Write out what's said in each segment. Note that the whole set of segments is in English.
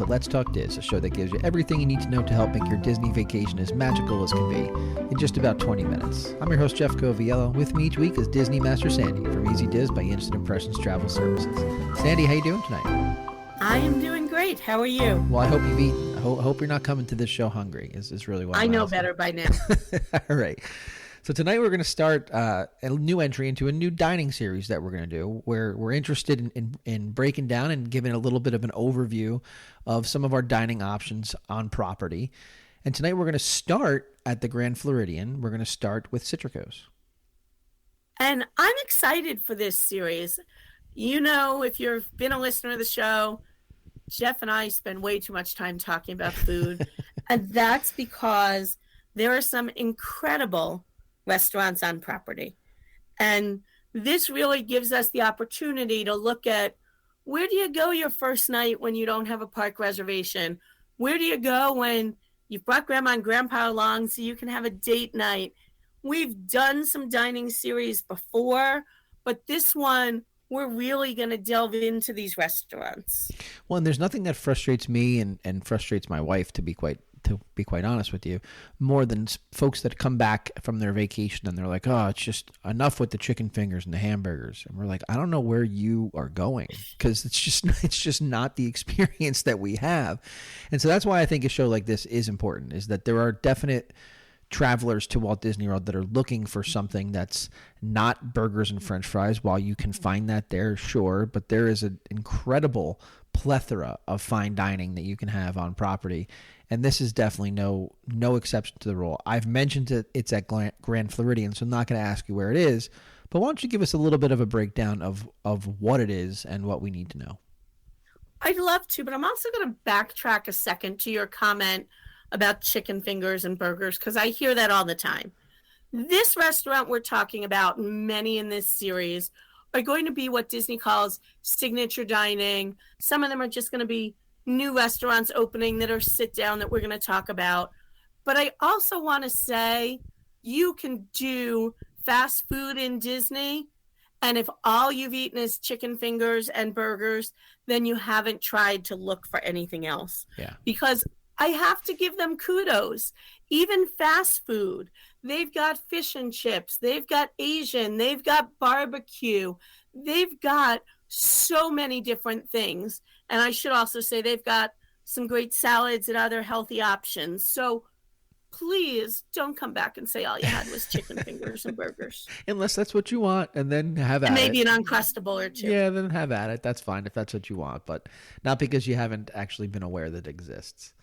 to Let's Talk Diz, a show that gives you everything you need to know to help make your Disney vacation as magical as can be in just about 20 minutes. I'm your host, Jeff Coviello. With me each week is Disney Master Sandy from Easy Diz by Instant Impressions Travel Services. Sandy, how you doing tonight? I am doing great. How are you? Well, I hope you've eaten. I hope you're not coming to this show hungry. Is really what I know better by now. All right. So tonight we're going to start a new entry into a new dining series that we're going to do, where we're interested in breaking down and giving a little bit of an overview of some of our dining options on property. And tonight we're going to start at the Grand Floridian. We're going to start with Citricos. And I'm excited for this series. You know, if you've been a listener of the show, Jeff and I spend way too much time talking about food. And that's because there are some incredible restaurants on property. And this really gives us the opportunity to look at, where do you go your first night when you don't have a park reservation? Where do you go when you've brought grandma and grandpa along so you can have a date night? We've done some dining series before, but this one, we're really going to delve into these restaurants. Well, and there's nothing that frustrates me and frustrates my wife, to be quite honest with you, more than folks that come back from their vacation and they're like, oh, it's just enough with the chicken fingers and the hamburgers. And we're like, I don't know where you are going, because it's just not the experience that we have. And so that's why I think a show like this is important, is that there are definite travelers to Walt Disney World that are looking for something that's not burgers and French fries. While you can find that there, sure, but there is an incredible plethora of fine dining that you can have on property. And this is definitely no exception to the rule. I've mentioned it's at Grand Floridian, so I'm not going to ask you where it is. But why don't you give us a little bit of a breakdown of what it is and what we need to know? I'd love to, but I'm also going to backtrack a second to your comment about chicken fingers and burgers, because I hear that all the time. This restaurant we're talking about, many in this series, are going to be what Disney calls signature dining. Some of them are just going to be new restaurants opening that are sit down that we're going to talk about. But I also want to say, you can do fast food in Disney, and if all you've eaten is chicken fingers and burgers, then you haven't tried to look for anything else. Yeah. Because I have to give them kudos. Even fast food, they've got fish and chips, they've got Asian, they've got barbecue, they've got so many different things. And I should also say they've got some great salads and other healthy options. So please don't come back and say all you had was chicken fingers and burgers. Unless that's what you want, and then have at it. Maybe an Uncrustable or two. Yeah, then have at it. That's fine if that's what you want, but not because you haven't actually been aware that it exists.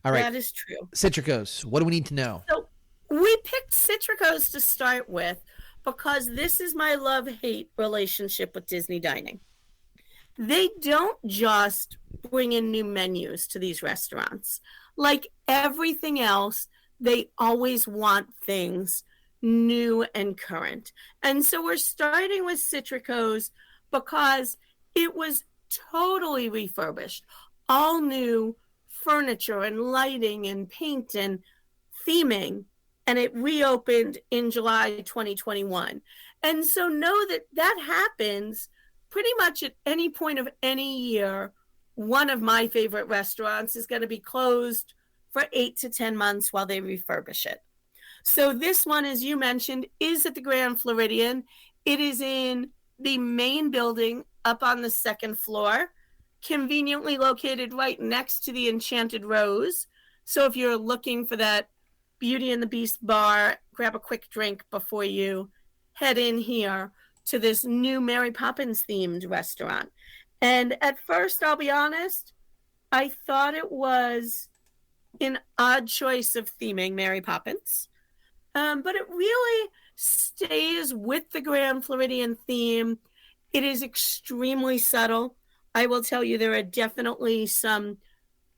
All right. That is true. Citricos, what do we need to know? So we picked Citricos to start with because this is my love-hate relationship with Disney dining. They don't just bring in new menus to these restaurants. Like everything else, they always want things new and current. And so we're starting with Citricos because it was totally refurbished, all new furniture and lighting and paint and theming, and it reopened in July 2021. And so know that happens pretty much at any point of any year. One of my favorite restaurants is going to be closed for 8 to 10 months while they refurbish it. So this one, as you mentioned, is at the Grand Floridian. It is in the main building up on the second floor, conveniently located right next to the Enchanted Rose. So if you're looking for that Beauty and the Beast bar, grab a quick drink before you head in here to this new Mary Poppins themed restaurant. And at first, I'll be honest, I thought it was an odd choice of theming Mary Poppins. But it really stays with the Grand Floridian theme. It is extremely subtle. I will tell you, there are definitely some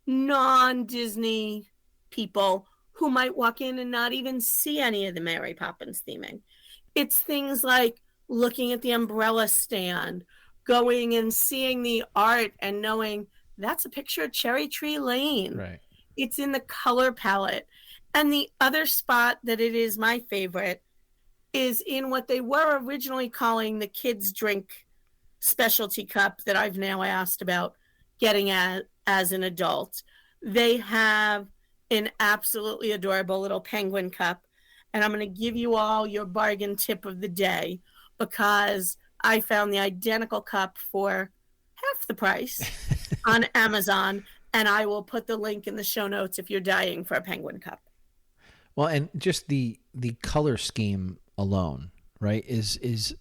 non-Disney people who might walk in and not even see any of the Mary Poppins theming. It's things like looking at the umbrella stand, going and seeing the art and knowing that's a picture of Cherry Tree Lane. Right. It's in the color palette. And the other spot that it is my favorite is in what they were originally calling the kids' drink specialty cup that I've now asked about getting at as an adult. They have an absolutely adorable little penguin cup. And I'm going to give you all your bargain tip of the day because I found the identical cup for half the price on Amazon. And I will put the link in the show notes if you're dying for a penguin cup. Well, and just the color scheme alone, right, is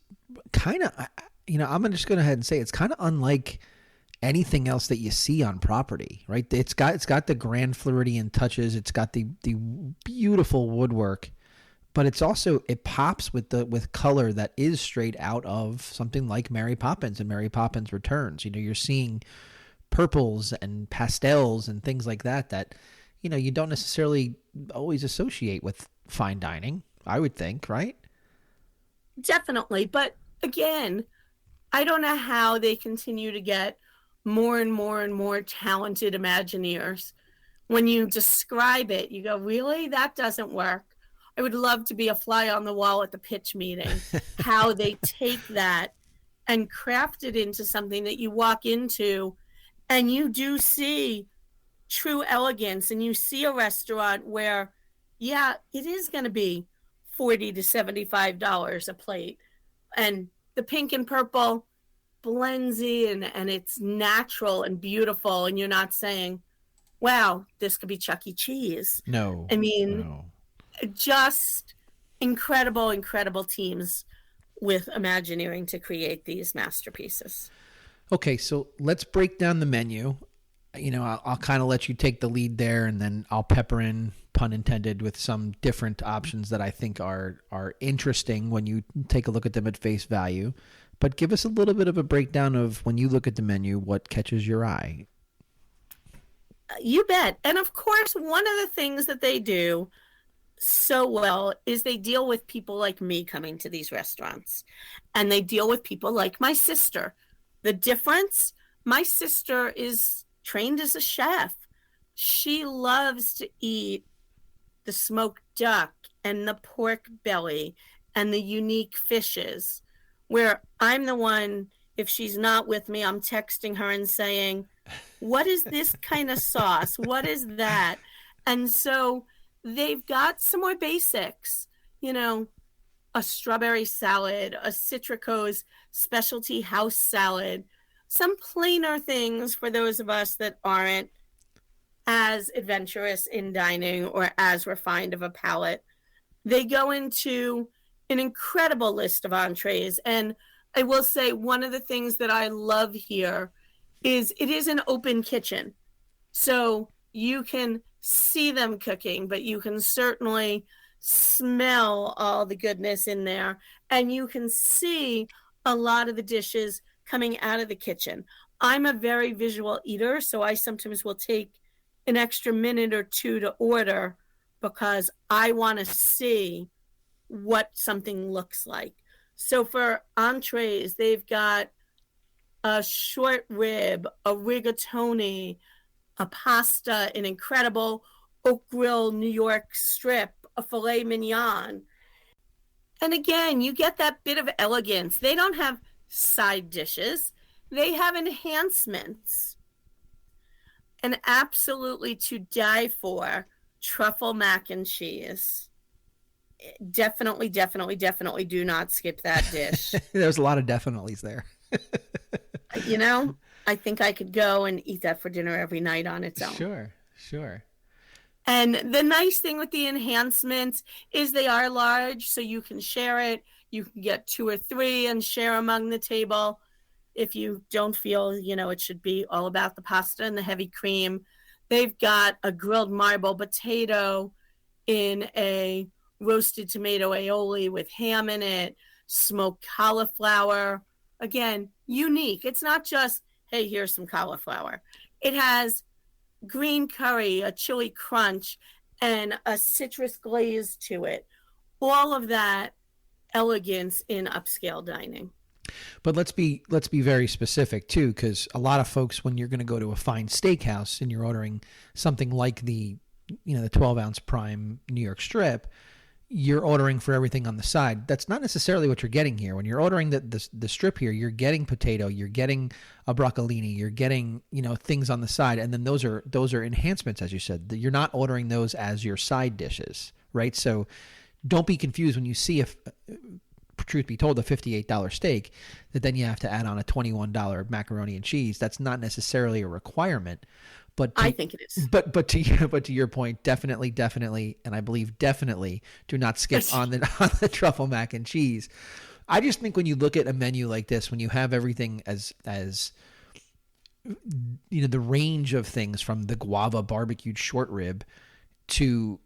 kind of, I'm just going to go ahead and say it's kind of unlike anything else that you see on property, right? It's got the grand Floridian touches. It's got the beautiful woodwork, but it's also, it pops with color that is straight out of something like Mary Poppins and Mary Poppins Returns. You're seeing purples and pastels and things like that, you don't necessarily always associate with fine dining, I would think, right? Definitely. But again, I don't know how they continue to get more and more and more talented Imagineers. When you describe it, you go, really? That doesn't work. I would love to be a fly on the wall at the pitch meeting, how they take that and craft it into something that you walk into and you do see true elegance, and you see a restaurant where, yeah, it is going to be $40 to $75 a plate. And the pink and purple blends in and it's natural and beautiful. And you're not saying, wow, this could be Chuck E. Cheese. No. I mean, no. Just incredible, incredible teams with Imagineering to create these masterpieces. Okay, so let's break down the menu. I'll kind of let you take the lead there, and then I'll pepper in, pun intended, with some different options that I think are interesting when you take a look at them at face value. But give us a little bit of a breakdown of, when you look at the menu, what catches your eye. You bet. And of course, one of the things that they do so well is they deal with people like me coming to these restaurants, and they deal with people like my sister. The difference, my sister is trained as a chef. She loves to eat the smoked duck and the pork belly and the unique fishes, where I'm the one, if she's not with me, I'm texting her and saying, what is this kind of sauce? What is that? And so they've got some more basics, a strawberry salad, a Citricos specialty house salad, some plainer things for those of us that aren't as adventurous in dining or as refined of a palate. They go into an incredible list of entrees. And I will say, one of the things that I love here is it is an open kitchen. So you can see them cooking, but you can certainly smell all the goodness in there. And you can see a lot of the dishes coming out of the kitchen. I'm a very visual eater, so I sometimes will take an extra minute or two to order because I want to see what something looks like. So for entrees, they've got a short rib, a rigatoni, a pasta, an incredible oak grill New York strip, a filet mignon. And again, you get that bit of elegance. They don't have side dishes. They have enhancements. And absolutely to die for, truffle mac and cheese. Definitely, definitely, definitely do not skip that dish. There's a lot of definitelys there. I think I could go and eat that for dinner every night on its own. Sure. And the nice thing with the enhancements is they are large, so you can share it. You can get 2 or 3 and share among the table. If you don't feel, it should be all about the pasta and the heavy cream. They've got a grilled marble potato in a roasted tomato aioli with ham in it, smoked cauliflower. Again, unique. It's not just, hey, here's some cauliflower. It has green curry, a chili crunch, and a citrus glaze to it. All of that elegance in upscale dining. But let's be very specific too, because a lot of folks, when you're going to go to a fine steakhouse and you're ordering something like the 12-ounce prime New York strip, you're ordering for everything on the side. That's not necessarily what you're getting here. When you're ordering the strip here, you're getting potato, you're getting a broccolini, you're getting, things on the side, and then those are enhancements, as you said. You're not ordering those as your side dishes, right? So don't be confused when you see truth be told, a $58 steak, that then you have to add on a $21 macaroni and cheese. That's not necessarily a requirement. But I think it is. But to your point, definitely, and I believe definitely, do not skip on the truffle mac and cheese. I just think when you look at a menu like this, when you have everything as the range of things from the guava barbecued short rib to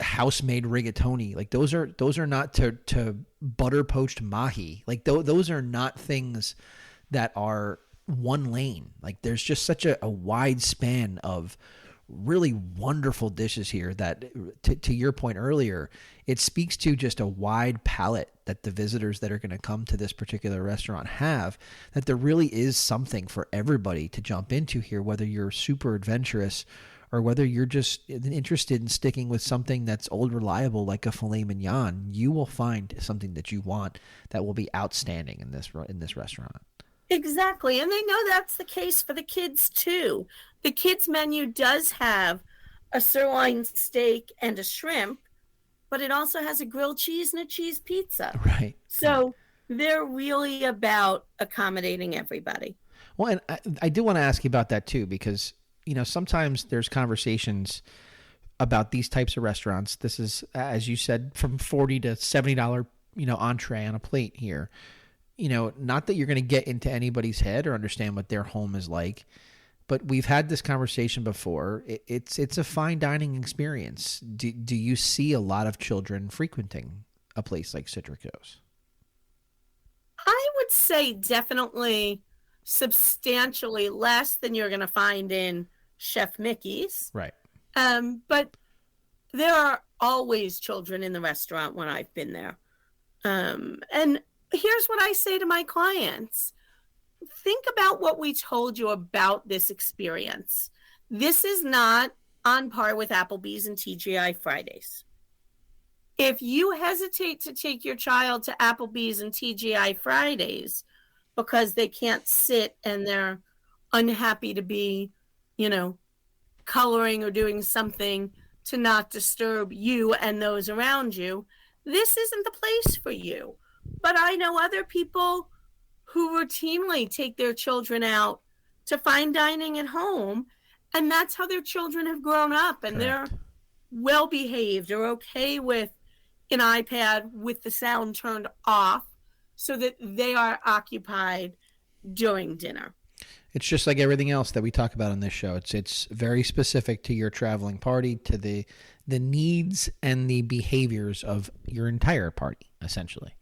house-made rigatoni, like those are not to butter poached mahi. Like those are not things that are one lane. Like there's just such a wide span of really wonderful dishes here that to your point earlier, it speaks to just a wide palette that the visitors that are going to come to this particular restaurant have, that there really is something for everybody to jump into here, whether you're super adventurous or whether you're just interested in sticking with something that's old reliable like a filet mignon. You will find something that you want that will be outstanding in this restaurant. Exactly. And they know that's the case for the kids too. The kids menu does have a sirloin steak and a shrimp, but it also has a grilled cheese and a cheese pizza. Right. So they're really about accommodating everybody. Well, and I do want to ask you about that too, because, sometimes there's conversations about these types of restaurants. This is, as you said, from $40 to $70, entree on a plate here. Not that you're going to get into anybody's head or understand what their home is like, but we've had this conversation before. It's a fine dining experience. Do you see a lot of children frequenting a place like Citricos? I would say definitely substantially less than you're going to find in Chef Mickey's. Right. But there are always children in the restaurant when I've been there. And here's what I say to my clients. Think about what we told you about this experience. This is not on par with Applebee's and TGI Fridays. If you hesitate to take your child to Applebee's and TGI Fridays because they can't sit and they're unhappy to be, coloring or doing something to not disturb you and those around you, this isn't the place for you. But I know other people who routinely take their children out to fine dining at home, and that's how their children have grown up, and Correct. They're well behaved or okay with an iPad with the sound turned off so that they are occupied during dinner. It's just like everything else that we talk about on this show. It's very specific to your traveling party, to the needs and the behaviors of your entire party, essentially.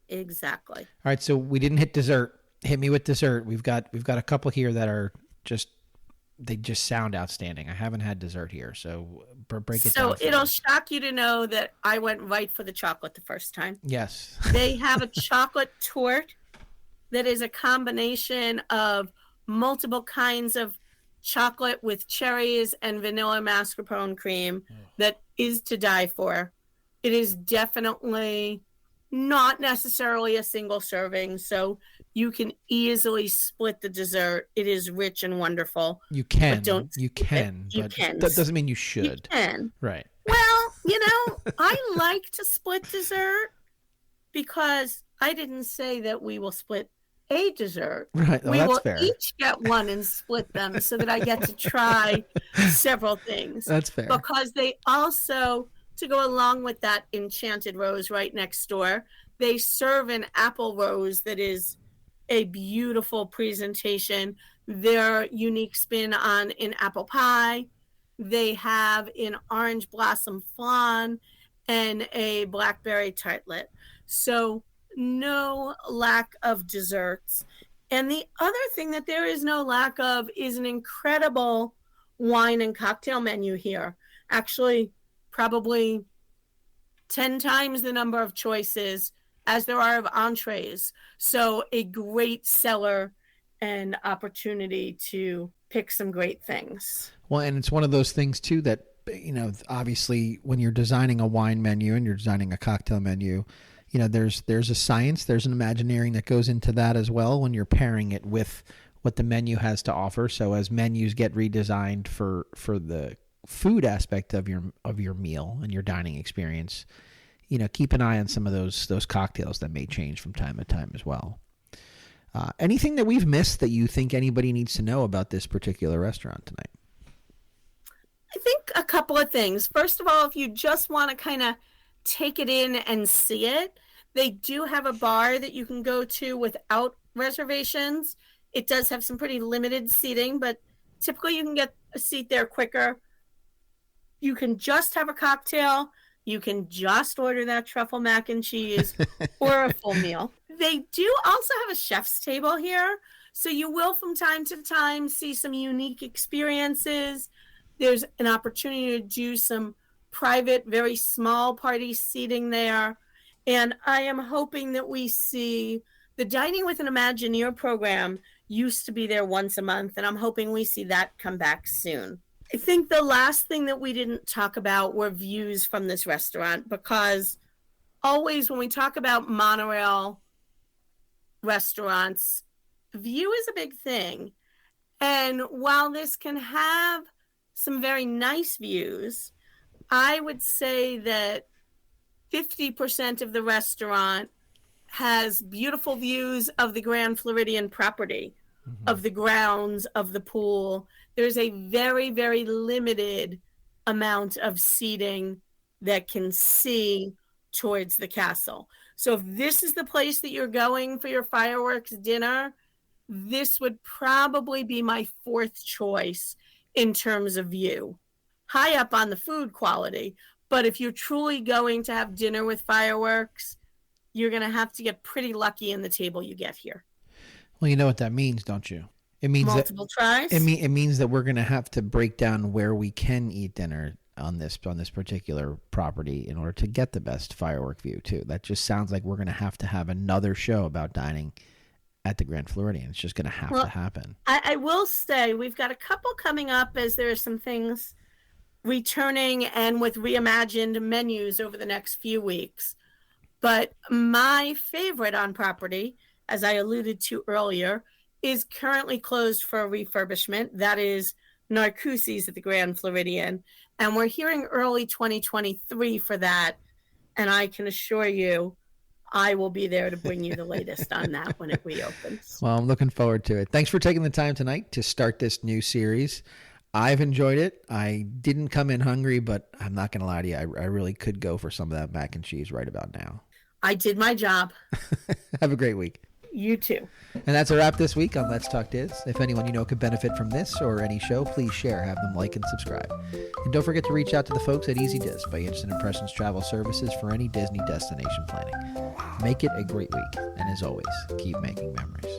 Exactly. All right, so we didn't hit dessert. Hit me with dessert. We've got a couple here that are they just sound outstanding. I haven't had dessert here, so break it down. So it'll shock you to know that I went right for the chocolate the first time. Yes. They have a chocolate torte that is a combination of multiple kinds of chocolate with cherries and vanilla mascarpone cream that is to die for. It is definitely not necessarily a single serving, so you can easily split the dessert. It is rich and wonderful. You can. But you can. You but can. That doesn't mean you should. You can. Right. Well, I like to split dessert because I didn't say that we will split a dessert. Right. Oh, we that's will fair. each get one and split them so that I get to try several things. That's fair. Because they also, to go along with that enchanted rose right next door, they serve an apple rose that is a beautiful presentation. Their unique spin on an apple pie. They have an orange blossom flan and a blackberry tartlet. So no lack of desserts. And the other thing that there is no lack of is an incredible wine and cocktail menu here. Actually, probably 10 times the number of choices as there are of entrees. So a great cellar and opportunity to pick some great things. Well, and it's one of those things too that obviously when you're designing a wine menu and you're designing a cocktail menu, there's a science, there's an imagineering that goes into that as well when you're pairing it with what the menu has to offer. So as menus get redesigned for the food aspect of your meal and your dining experience, keep an eye on some of those cocktails that may change from time to time as well. Anything that we've missed that you think anybody needs to know about this particular restaurant tonight? I think a couple of things. First of all, if you just want to kind of take it in and see it, they do have a bar that you can go to without reservations. It does have some pretty limited seating, but typically you can get a seat there quicker. You can just have a cocktail. You can just order that truffle mac and cheese or a full meal. They do also have a chef's table here, so you will from time to time see some unique experiences. There's an opportunity to do some private, very small party seating there. And I am hoping that we see the Dining with an Imagineer program used to be there once a month, and I'm hoping we see that come back soon. I think the last thing that we didn't talk about were views from this restaurant, because always when we talk about monorail restaurants, view is a big thing. And while this can have some very nice views, I would say that 50% of the restaurant has beautiful views of the Grand Floridian property, of the grounds, of the pool. There's a very, very limited amount of seating that can see towards the castle. So if this is the place that you're going for your fireworks dinner, this would probably be my fourth choice in terms of view. High up on the food quality, but if you're truly going to have dinner with fireworks, you're going to have to get pretty lucky in the table you get here. Well, you know what that means, don't you? It means multiple tries. It means that we're going to have to break down where we can eat dinner on this particular property in order to get the best firework view too. That just sounds like we're going to have another show about dining at the Grand Floridian. It's just going to have to happen. I will say we've got a couple coming up as there are some things returning and with reimagined menus over the next few weeks. But my favorite on property, as I alluded to earlier, is currently closed for a refurbishment. That is Narcoossee's at the Grand Floridian. And we're hearing early 2023 for that. And I can assure you, I will be there to bring you the latest on that when it reopens. Well, I'm looking forward to it. Thanks for taking the time tonight to start this new series. I've enjoyed it. I didn't come in hungry, but I'm not going to lie to you. I really could go for some of that mac and cheese right about now. I did my job. Have a great week. You too. And that's a wrap this week on Let's Talk Diz. If anyone you know could benefit from this or any show, please share, have them like and subscribe. And don't forget to reach out to the folks at Easy Diz by Instant Impressions Travel Services for any Disney destination planning. Make it a great week. And as always, keep making memories.